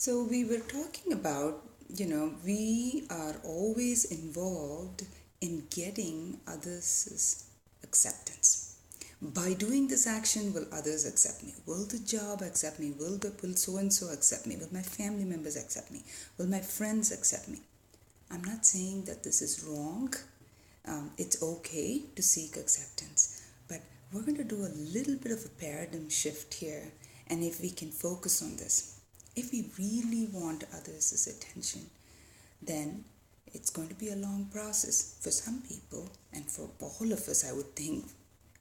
So we were talking about, we are always involved in getting others' acceptance. By doing this action, will others accept me? Will the job accept me? Will so and so accept me? Will my family members accept me? Will my friends accept me? I'm not saying that this is wrong. It's okay to seek acceptance, but we're going to do a little bit of a paradigm shift here. And if we can focus on this, if we really want others' attention, then it's going to be a long process for some people, and for all of us, I would think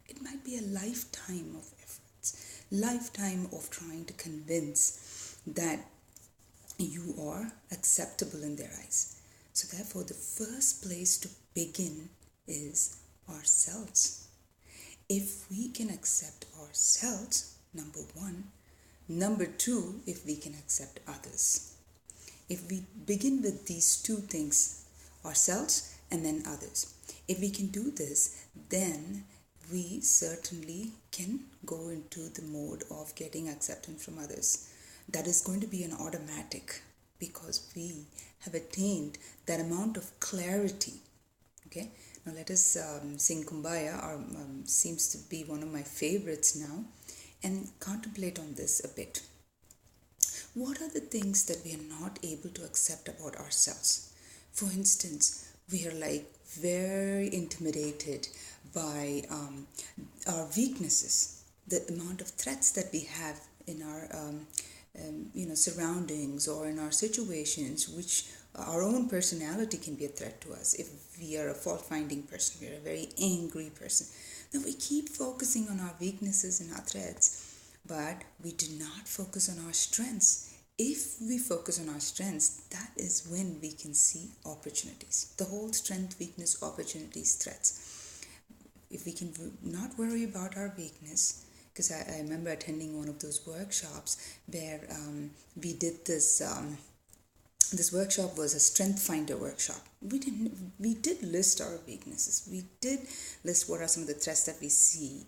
it might be a lifetime of efforts, lifetime of trying to convince that you are acceptable in their eyes. So, therefore, the first place to begin is ourselves. If we can accept ourselves, number one, number two, if we can accept others. If we begin with these two things, ourselves and then others, if we can do this, then we certainly can go into the mode of getting acceptance from others. That is going to be an automatic because we have attained that amount of clarity. Okay, now let us sing Kumbaya, or seems to be one of my favorites now, and contemplate on this a bit. What are the things that we are not able to accept about ourselves? For instance, we are like very intimidated by our weaknesses, the amount of threats that we have in our surroundings or in our situations, which our own personality can be a threat to us. If we are a fault-finding person, we are a very angry person, then we keep focusing on our weaknesses and our threats, but we do not focus on our strengths. If we focus on our strengths, that is when we can see opportunities. The whole strength, weakness, opportunities, threats. If we can not worry about our weakness, because I remember attending one of those workshops where we did this. This workshop was a strength finder workshop. We did list our weaknesses. We did list what are some of the threats that we see,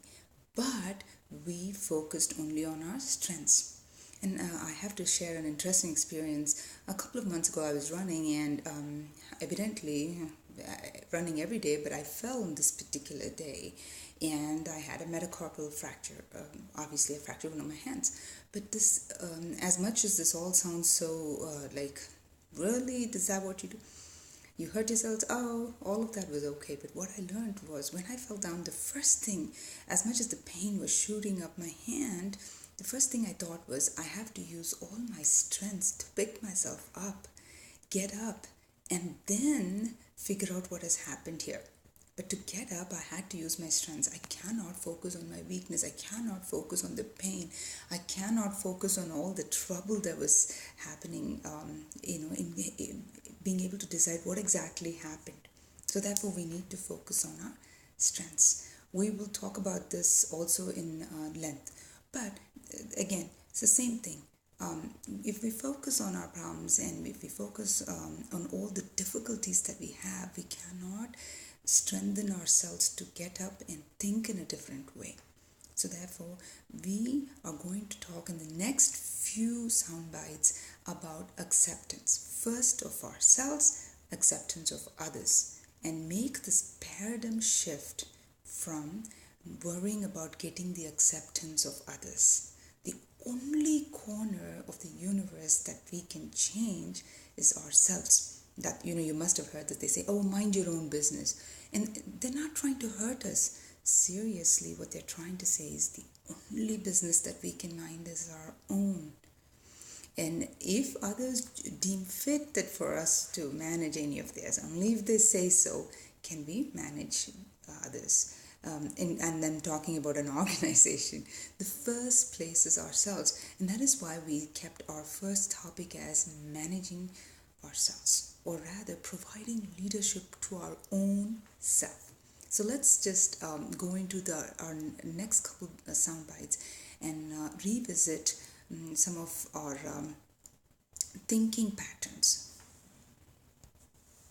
but we focused only on our strengths. And I have to share an interesting experience. A couple of months ago, I was running, and evidently running every day, but I fell on this particular day, and I had a metacarpal fracture. Obviously, I fractured one of my hands. But this, as much as this all sounds so like, really, is that what you do? You hurt yourselves, oh, all of that was okay. But what I learned was when I fell down, the first thing, as much as the pain was shooting up my hand, the first thing I thought was I have to use all my strengths to pick myself up, get up, and then figure out what has happened here. But to get up, I had to use my strengths. I cannot focus on my weakness. I cannot focus on the pain. I cannot focus on all the trouble that was happening, in being able to decide what exactly happened. So therefore, we need to focus on our strengths. We will talk about this also in length. But again, it's the same thing. If we focus on our problems and if we focus on all the difficulties that we have, we cannot strengthen ourselves to get up and think in a different way. So therefore, we are going to talk in the next few sound bites about acceptance. First of ourselves, acceptance of others, and make this paradigm shift from worrying about getting the acceptance of others. The only corner of the universe that we can change is ourselves. That, you must have heard that they say, oh, mind your own business. And they're not trying to hurt us. Seriously, what they're trying to say is the only business that we can mind is our own. And if others deem fit that for us to manage any of theirs, only if they say so, can we manage others. And then talking about an organization, the first place is ourselves. And that is why we kept our first topic as managing ourselves, or rather providing leadership to our own self. So let's just go into our next couple sound bites and revisit some of our thinking patterns.